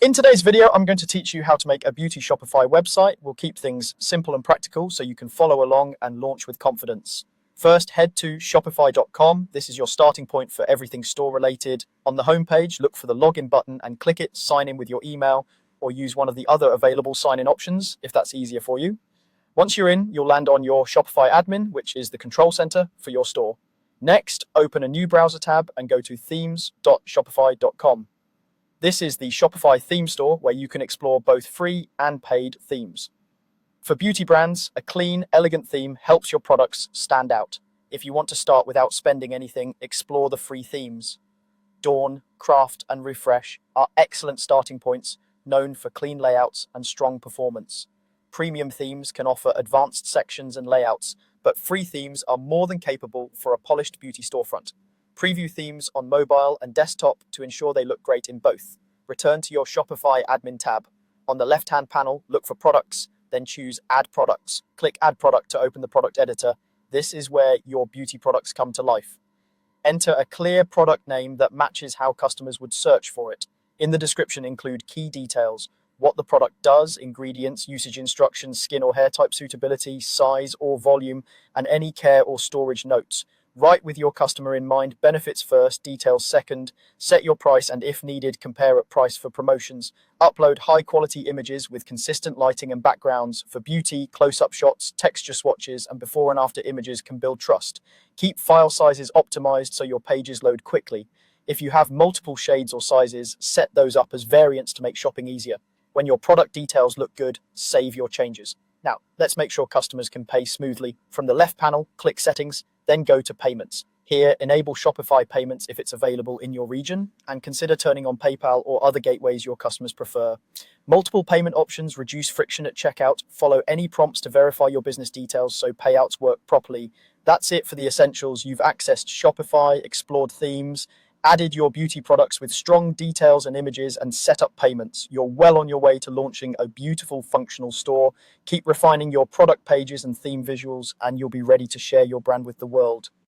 In today's video, I'm going to teach you how to make a beauty Shopify website. We'll keep things simple and practical so you can follow along and launch with confidence. First, head to shopify.com. This is your starting point for everything store related. On the homepage, look for the login button and click it, sign in with your email, or use one of the other available sign-in options if that's easier for you. Once you're in, you'll land on your Shopify admin, which is the control center for your store. Next, open a new browser tab and go to themes.shopify.com. This is the Shopify theme store where you can explore both free and paid themes. For beauty brands, a clean, elegant theme helps your products stand out. If you want to start without spending anything, explore the free themes. Dawn, Craft, and Refresh are excellent starting points, known for clean layouts and strong performance. Premium themes can offer advanced sections and layouts, but free themes are more than capable for a polished beauty storefront. Preview themes on mobile and desktop to ensure they look great in both. Return to your Shopify admin tab. On the left-hand panel, look for products, then choose Add Products. Click Add Product to open the product editor. This is where your beauty products come to life. Enter a clear product name that matches how customers would search for it. In the description, include key details: what the product does, ingredients, usage instructions, skin or hair type suitability, size or volume, and any care or storage notes. Write with your customer in mind, benefits first, details second. Set your price and, if needed, compare at price for promotions. Upload high-quality images with consistent lighting and backgrounds. For beauty, close-up shots, texture swatches, and before and after images can build trust. Keep file sizes optimized so your pages load quickly. If you have multiple shades or sizes, set those up as variants to make shopping easier. When your product details look good, save your changes. Now, let's make sure customers can pay smoothly. From the left panel, click Settings, then go to Payments. Here, enable Shopify payments if it's available in your region, and consider turning on PayPal or other gateways your customers prefer. Multiple payment options reduce friction at checkout. Follow any prompts to verify your business details so payouts work properly. That's it for the essentials. You've accessed Shopify, explored themes, added your beauty products with strong details and images, and set up payments. You're well on your way to launching a beautiful, functional store. Keep refining your product pages and theme visuals, and you'll be ready to share your brand with the world.